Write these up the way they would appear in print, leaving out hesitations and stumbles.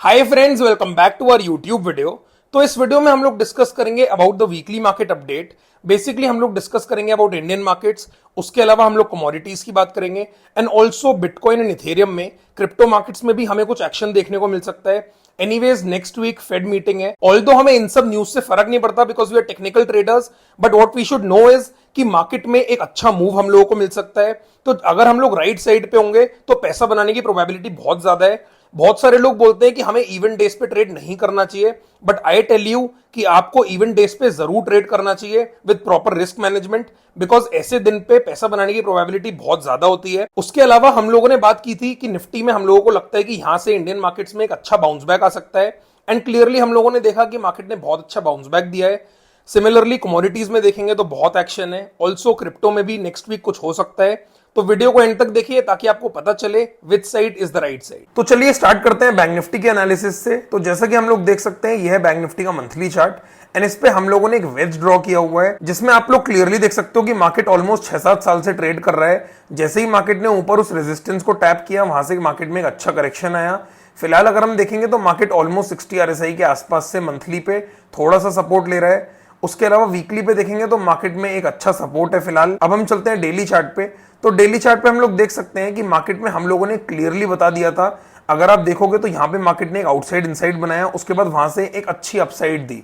Hi friends, welcome back to our YouTube video. तो इस video में हम लोग डिस्कस करेंगे about the weekly market update. Basically हम लोग डिस्कस करेंगे अबाउट इंडियन मार्केट्स। उसके अलावा हम लोग कमोडिटीज की बात करेंगे and also bitcoin and Ethereum में, क्रिप्टो मार्केट्स में भी हमें कुछ एक्शन देखने को मिल सकता है। Anyways next week Fed meeting है, ऑल्दो हमें इन सब न्यूज से फर्क नहीं पड़ता because we are technical traders, but what we should know is कि मार्केट में एक अच्छा मूव हम लोगों को मिल सकता है। तो अगर हम लोग राइट साइड पे होंगे तो पैसा बनाने की प्रोबेबिलिटी बहुत ज्यादा है। बहुत सारे लोग बोलते हैं कि हमें इवन डेज पे ट्रेड नहीं करना चाहिए, बट आई टेल यू कि आपको इवन डेज पे जरूर ट्रेड करना चाहिए with proper risk management, because ऐसे दिन पे पैसा बनाने की प्रोबेबिलिटी बहुत ज्यादा होती है। उसके अलावा हम लोगों ने बात की थी कि निफ्टी में हम लोगों को लगता है कि यहां से इंडियन मार्केट्स में एक अच्छा बाउंस बैक आ सकता है, एंड क्लियरली हम लोगों ने देखा कि मार्केट ने बहुत अच्छा बाउंस बैक दिया है। सिमिलरली कमोडिटीज में देखेंगे तो बहुत एक्शन है, ऑल्सो क्रिप्टो में भी नेक्स्ट वीक कुछ हो सकता है। तो वीडियो को एंड तक देखिए ताकि आपको पता चले which side is the right side. तो चलिए स्टार्ट करते हैं बैंक निफ्टी के एनालिसिस से। तो जैसा कि हम लोग देख सकते हैं, यह है बैंक निफ्टी का मंथली चार्ट एंड इस पे हम लोगों ने एक वेज ड्रॉ किया हुआ है, जिसमें आप लोग क्लियरली देख सकते हो कि मार्केट ऑलमोस्ट 6-7 साल से ट्रेड कर रहा है। जैसे ही मार्केट ने ऊपर उस रेजिस्टेंस को टैप किया, वहां से मार्केट में एक अच्छा करेक्शन आया। फिलहाल अगर हम देखेंगे तो मार्केट ऑलमोस्ट 60 आरएसआई के आसपास से मंथली पे थोड़ा सा सपोर्ट ले रहा है। उसके अलावा वीकली पे देखेंगे तो मार्केट में एक अच्छा सपोर्ट है फिलहाल। अब हम चलते हैं डेली चार्ट पे। तो डेली चार्ट पे हम लोग देख सकते हैं कि मार्केट में हम लोगों ने क्लियरली बता दिया था, अगर आप देखोगे तो यहां पे मार्केट ने एक आउटसाइड इनसाइड बनाया, उसके बाद वहां से एक अच्छी अपसाइड दी।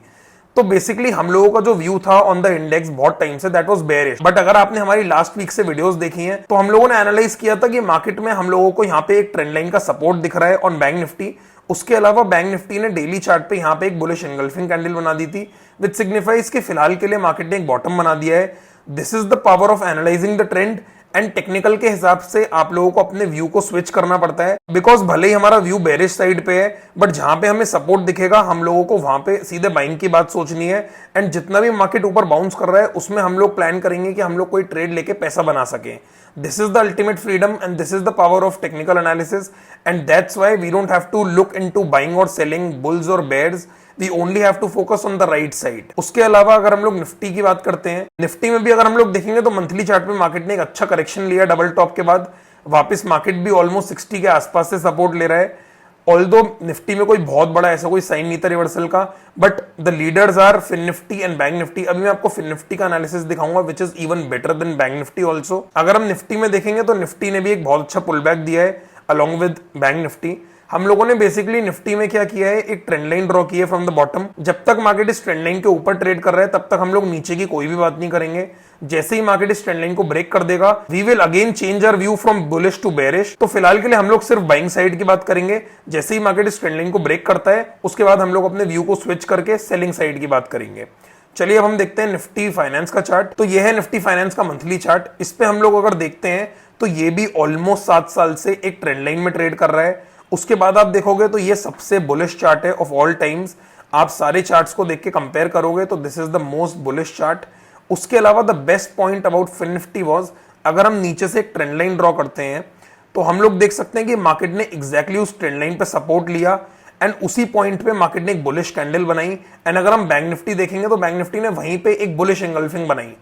तो बेसिकली हम लोगों का जो व्यू था ऑन द इंडेक्स बहुत टाइम से, दैट वाज बेयरिश। बट अगर आपने हमारी लास्ट वीक से वीडियोस देखी हैं तो हम लोगों ने एनालाइज किया था कि मार्केट में हम लोगों को यहाँ पे एक ट्रेंड लाइन का सपोर्ट दिख रहा है ऑन बैंक निफ्टी। उसके अलावा बैंक निफ्टी ने डेली चार्ट पे यहाँ पे एक बुलिश एंगल्फिंग कैंडल बना दी थी, विद सिग्निफाइज कि फिलहाल के लिए मार्केट ने एक बॉटम बना दिया है। This is the power of analysing the trend and technical के हिसाब से आप लोगों को अपने व्यू को स्विच करना पड़ता है, बिकॉज भले ही हमारा व्यू बेरिश साइड पे है, बट जहां पे हमें सपोर्ट दिखेगा हम लोगों को वहां पे सीधे बाइंग की बात सोचनी है। एंड जितना भी मार्केट ऊपर बाउंस कर रहा है उसमें हम लोग प्लान करेंगे कि हम लोग कोई ट्रेड लेके पैसा बना सके। This is the ultimate freedom and this is the power of technical analysis, and that's why we don't have to look into buying और सेलिंग बुल्स और bears. We only have to focus on the right side. उसके अलावा अगर हम लोग Nifty की बात करते हैं, निफ्टी में भी अगर हम लोग देखेंगे तो मंथली चार्ट में मार्केट ने एक अच्छा करेक्शन लिया डबल टॉप के बाद। वापस मार्केट भी ऑलमोस्ट 60 के आसपास से सपोर्ट ले रहा है। ऑल्दो निफ्टी में कोई बहुत बड़ा ऐसा कोई साइन नहीं था रिवर्सल का, but the leaders are Fin Nifty and Bank Nifty. अभी मैं आपको फिन निफ्टी का एनालिसिस दिखाऊंगा which is even better than Bank Nifty also. अगर हम निफ्टी में देखेंगे तो निफ्टी ने भी एक बहुत अच्छा पुल बैक दिया है अलॉन्ग विद बैंक निफ्टी। हम लोगों ने बेसिकली निफ्टी में क्या किया है, एक ट्रेंड लाइन ड्रॉ की है फ्रॉम द बॉटम। जब तक मार्केट इस ट्रेंड लाइन के ऊपर ट्रेड कर रहा है तब तक हम लोग नीचे की कोई भी बात नहीं करेंगे। जैसे ही मार्केट इस ट्रेंड लाइन को ब्रेक कर देगा, we will again change our view from bullish to bearish. तो फिलहाल के लिए हम लोग सिर्फ बाइंग साइड की बात करेंगे। जैसे ही मार्केट इस ट्रेंड लाइन को ब्रेक करता है उसके बाद हम लोग अपने व्यू को स्विच करके सेलिंग साइड की बात करेंगे। चलिए अब हम देखते हैं निफ्टी फाइनेंस का चार्ट। तो यह है निफ्टी फाइनेंस का मंथली चार्ट। इस पे हम लोग अगर देखते हैं तो ये भी ऑलमोस्ट 7 साल से एक ट्रेंड लाइन में ट्रेड कर रहा है। उसके बाद आप देखोगे तो ये सबसे बुलिश चार्ट है ऑफ ऑल टाइम्स। आप सारे चार्ट्स को देख के कंपेयर करोगे तो this is the most bullish chart. उसके अलावा the best point about Fin Nifty was, अगर हम नीचे से एक ट्रेंड लाइन ड्रॉ करते हैं तो हम लोग देख सकते हैं कि मार्केट ने एग्जैक्टली उस ट्रेंड लाइन पे सपोर्ट लिया एंड उसी पॉइंट पे मार्केट ने एक बुलिश कैंडल बनाई। एंड अगर हम बैंक निफ्टी देखेंगे तो बैंक निफ्टी ने वहीं पे एक बुलिश एंगल्फिंग बनाई।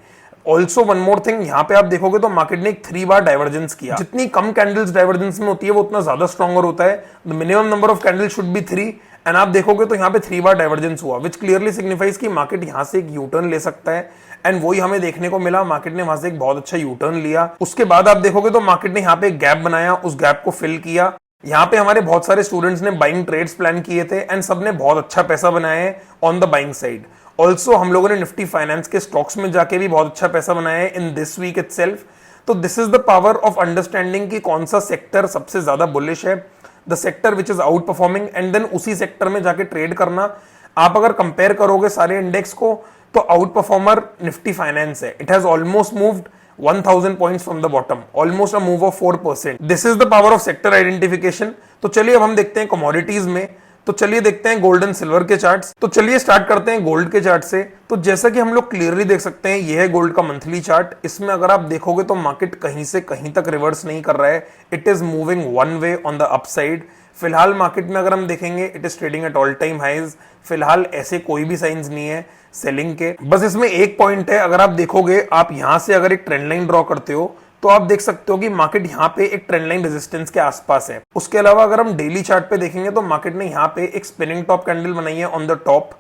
ऑल्सो वन मोर थिंग, यहाँ पे आप देखोगे तो मार्केट ने एक 3 बार डाइवर्जेंस किया। जितनी कम कैंडल्स डाइवर्जेंस में होती है वो उतना ज्यादा स्ट्रॉन्गर होता है। The minimum number of candle should be 3 and आप देखोगे तो यहाँ पे 3 बार डाइवर्जेंस हुआ, विच क्लियरली सिग्निफाइज कि मार्केट यहाँ से एक यू टर्न ले सकता है। एंड वही हमें देखने को मिला, मार्केट ने वहां से एक बहुत अच्छा यू टर्न लिया। उसके बाद आप देखोगे तो मार्केट ने यहाँ पे एक गैप बनाया, उस गैप को फिल किया। यहाँ पे हमारे बहुत सारे स्टूडेंट्स ने बाइंग ट्रेड्स प्लान किए थे एंड सबने बहुत अच्छा पैसा बनाया है on the buying side. Also हम लोगों ने निफ्टी फाइनेंस के स्टॉक्स में जाके भी बहुत अच्छा पैसा बनाया है इन दिस वीक इटसेल्फ। तो this is the power of understanding कि कौन सा सेक्टर सबसे ज्यादा बुलिश है, the sector which is outperforming, and then उसी सेक्टर में जाके ट्रेड करना। आप अगर कंपेयर करोगे सारे इंडेक्स को तो आउट परफॉर्मर निफ्टी फाइनेंस है। It has almost moved 1000 points from the bottom, almost a move of 4%। This is the power of sector identification. तो चलिए अब हम देखते हैं कमोडिटीज में। तो चलिए देखते हैं गोल्ड एंड सिल्वर के चार्ट्स। तो चलिए स्टार्ट करते हैं गोल्ड के चार्ट से। तो जैसा कि हम लोग क्लियरली देख सकते हैं, यह है गोल्ड का मंथली चार्ट। इसमें अगर आप देखोगे तो मार्केट कहीं से कहीं तक रिवर्स नहीं कर रहा है, it is moving one way on the upside. फिलहाल मार्केट में अगर हम देखेंगे, it is trading at all time highs. फिलहाल ऐसे कोई भी साइंस नहीं है सेलिंग के। बस इसमें एक पॉइंट है, अगर आप देखोगे, आप यहां से अगर एक ट्रेंड लाइन ड्रॉ करते हो तो आप देख सकते हो कि मार्केट यहाँ पे एक ट्रेंड लाइन रेजिस्टेंस के आसपास है। उसके अलावा अगर हम डेली चार्ट पे देखेंगे तो मार्केट ने यहाँ पे एक स्पिनिंग टॉप कैंडल बनाई है ऑन द टॉप,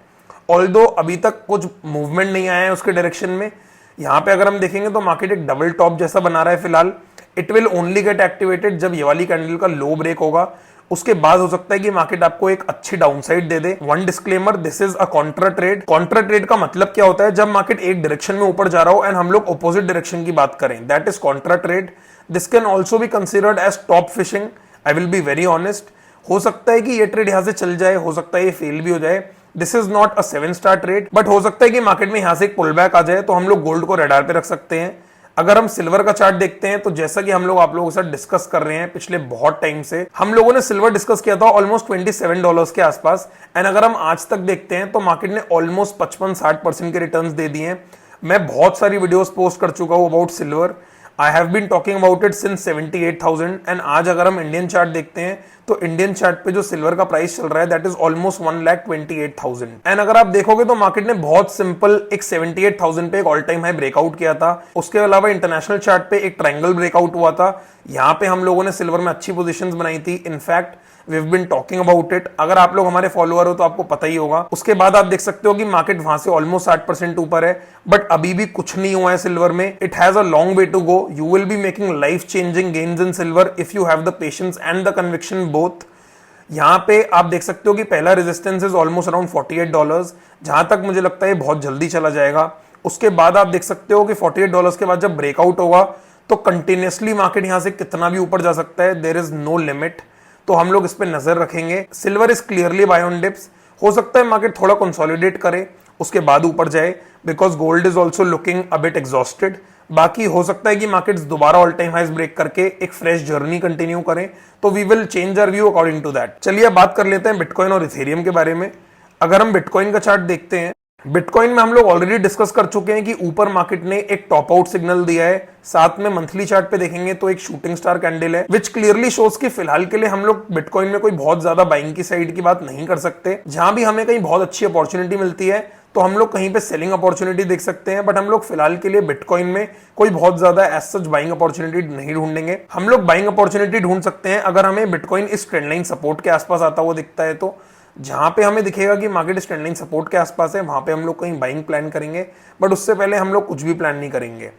ऑल्दो अभी तक कुछ मूवमेंट नहीं आया है उसके डायरेक्शन में। यहाँ पे अगर हम देखेंगे तो मार्केट एक डबल टॉप जैसा बना रहा है फिलहाल। It will only get activated जब ये वाली कैंडल का लो ब्रेक होगा, उसके बाद हो सकता है कि मार्केट आपको एक अच्छी downside they they. One disclaimer, this is a Contra trade. Contra trade का मतलब क्या होता है? जब मार्केट एक डायरेक्शन में ऊपर जा रहा हो एंड हम लोग ऑपोजिट डायरेक्शन की बात करें, that is contra trade. This can also be considered as top fishing. I will be very honest, हो सकता है कि ये ट्रेड यहां से चल जाए, हो सकता है ये फेल भी हो जाए। This is not a 7 star trade, but हो सकता है कि मार्केट में यहां से एक पुल बैक आ जाए, तो हम लोग गोल्ड को रडार पे रख सकते हैं। अगर हम सिल्वर का चार्ट देखते हैं तो जैसा कि हम लोग आप लोगों के साथ डिस्कस कर रहे हैं पिछले बहुत टाइम से, हम लोगों ने सिल्वर डिस्कस किया था ऑलमोस्ट $27 के आसपास, एंड अगर हम आज तक देखते हैं तो मार्केट ने ऑलमोस्ट 55-60% के रिटर्न्स दे दिए हैं। मैं बहुत सारी वीडियोस पोस्ट कर चुका हूं about silver. I have been talking about it since 78,000, and आज अगर हम इंडियन चार्ट देखते हैं तो इंडियन चार्ट पे जो सिल्वर का प्राइस चल रहा है दैट इज ऑलमोस्ट 1,28,000। एंड अगर आप देखोगे तो मार्केट ने बहुत सिंपल एक 78,000 पे एक ऑल टाइम हाई ब्रेकआउट किया था। उसके अलावा इंटरनेशनल चार्ट पे एक ट्रायंगल ब्रेकआउट हुआ था, यहाँ पे हम लोगों ने सिल्वर में अच्छी पोजीशंस बनाई थी। In fact we have been talking about it, अगर आप लोग हमारे फॉलोअर हो तो आपको पता ही होगा। उसके बाद आप देख सकते हो कि मार्केट वहां से ऑलमोस्ट 60% ऊपर है, बट अभी भी कुछ नहीं हुआ है सिल्वर में। It has a long way to go. You will be making life changing gains in silver if you have the patience and the conviction both. यहां पे आप देख सकते हो कि पहला रेजिस्टेंस इज ऑलमोस्ट अराउंड $48, जहां तक मुझे लगता है बहुत जल्दी चला जाएगा। उसके बाद आप देख सकते हो कि $48 के बाद जब ब्रेकआउट होगा तो कंटिन्यूसली मार्केट यहां से कितना भी ऊपर जा सकता है, देयर इज नो लिमिट। तो हम लोग इस पे नजर रखेंगे। Silver is clearly buy on dips. हो सकता है मार्केट थोड़ा कंसोलिडेट करे उसके बाद ऊपर जाए, because gold is also looking a bit exhausted. बाकी हो सकता है कि मार्केट्स दोबारा ऑल टाइम हाइज ब्रेक करके एक फ्रेश जर्नी कंटिन्यू करें, तो we will change our view according to that. चलिए अब बात कर लेते हैं बिटकॉइन और इथेरियम के बारे में। अगर हम बिटकॉइन का चार्ट देखते हैं, बिटकॉइन में हम लोग ऑलरेडी डिस्कस कर चुके हैं कि ऊपर मार्केट ने एक टॉप आउट सिग्नल दिया है। साथ में मंथली चार्ट पे देखेंगे तो एक शूटिंग स्टार कैंडल है, विच क्लियरली शोज कि फिलहाल के लिए हम लोग बिटकॉइन में कोई बहुत ज्यादा बाइंग की साइड की बात नहीं कर सकते। जहां भी हमें कहीं बहुत अच्छी अपॉर्चुनिटी मिलती है तो हम लोग कहीं पे सेलिंग अपॉर्चुनिटी देख सकते हैं, बट हम लोग फिलहाल के लिए बिटकॉइन में कोई बहुत ज्यादा एज सच बाइंग अपॉर्चुनिटी नहीं ढूंढेंगे। हम लोग बाइंग अपॉर्चुनिटी ढूंढ सकते हैं अगर हमें बिटकॉइन इस ट्रेंड लाइन सपोर्ट के आसपास आता हुआ दिखता है, तो जहां पे हमें दिखेगा कि मार्केट इस ट्रेंड लाइन सपोर्ट के आसपास है वहां पे हम लोग कहीं बाइंग प्लान करेंगे, बट उससे पहले हम लोग कुछ भी प्लान नहीं करेंगे।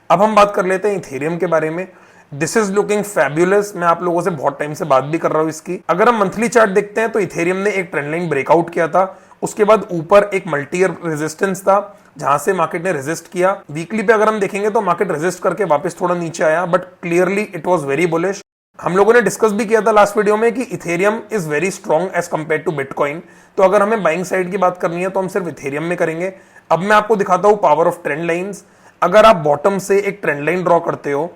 अब हम बात कर लेते हैं इथेरियम के बारे में। This is looking fabulous. मैं आप लोगों से बहुत टाइम से बात भी कर रहा हूं इसकी। अगर हम मंथली चार्ट देखते हैं तो इथेरियम ने एक ट्रेंड लाइन ब्रेकआउट किया था, उसके बाद ऊपर एक मल्टी ईयर रेजिस्टेंस था जहां से मार्केट ने रेजिस्ट किया। वीकली पे अगर हम देखेंगे तो मार्केट रेजिस्ट करके वापस थोड़ा नीचे आया, but clearly it was very bullish. हम लोगों ने डिस्कस भी किया था लास्ट वीडियो में कि Ethereum is very strong as compare to Bitcoin, तो अगर हमें बाइंग साइड की बात करनी है तो हम सिर्फ इथेरियम में करेंगे। अब मैं आपको दिखाता हूं पावर ऑफ ट्रेंड लाइंस। अगर आप बॉटम से एक ट्रेंड लाइन ड्रॉ करते हो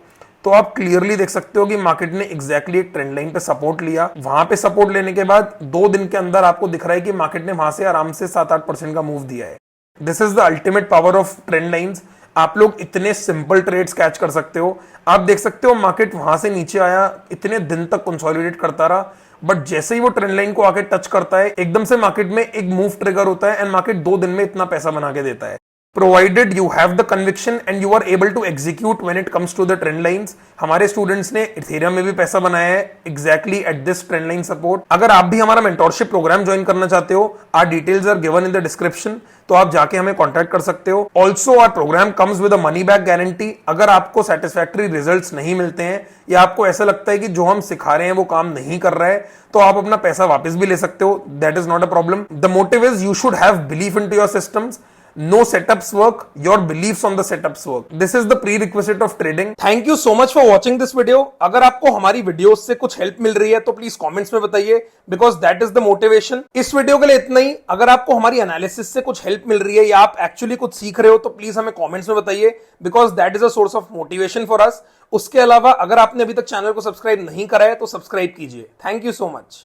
तो आप क्लियरली देख सकते हो कि मार्केट ने एग्जैक्टली एक ट्रेंड लाइन पे सपोर्ट लिया। वहां पे सपोर्ट लेने के बाद 2 दिन के अंदर आपको दिख रहा है कि मार्केट ने वहां से आराम से 7-8% का मूव दिया है। This is the ultimate power of trend lines. आप लोग इतने सिंपल ट्रेड्स कैच कर सकते हो। आप देख सकते हो मार्केट वहां से नीचे आया, इतने दिन तक कंसोलिडेट करता रहा, बट जैसे ही वो ट्रेंड लाइन को आके टच करता है एकदम से मार्केट में एक मूव ट्रिगर होता है एंड मार्केट 2 दिन में इतना पैसा बना के देता है, provided you have the conviction and you are able to execute when it comes to the trend lines. हमारे स्टूडेंट्स ने इथेरियम में भी पैसा बनाया है exactly at this trend line support. अगर आप भी हमारा मेंटोरशिप प्रोग्राम ज्वाइन करना चाहते हो, our details are given in the description, तो आप जाके हमें कॉन्टैक्ट कर सकते हो। Also our program comes with a money back guarantee. अगर आपको सेटिस्फैक्टरी रिजल्ट्स नहीं मिलते हैं या आपको ऐसा लगता है कि जो हम सिखा रहे हैं वो काम नहीं कर रहा है, तो आप अपना पैसा वापस भी ले सकते हो। That is not a problem. The motive is you should have belief into your systems. No setups work, your beliefs on the setups work. This is the prerequisite of trading. Thank you so much for watching this video. अगर आपको हमारी videos से कुछ help मिल रही है तो please comments में बताइए, because that is the motivation. इस वीडियो के लिए इतना ही। अगर आपको हमारी एनालिसिस से कुछ हेल्प मिल रही है या आप एक्चुअली कुछ सीख रहे हो तो प्लीज हमें कमेंट्स में बताइए, because that is a source of motivation for us. उसके अलावा अगर आपने अभी तक चैनल को सब्सक्राइब नहीं करा है तो सब्सक्राइब कीजिए। Thank you so much.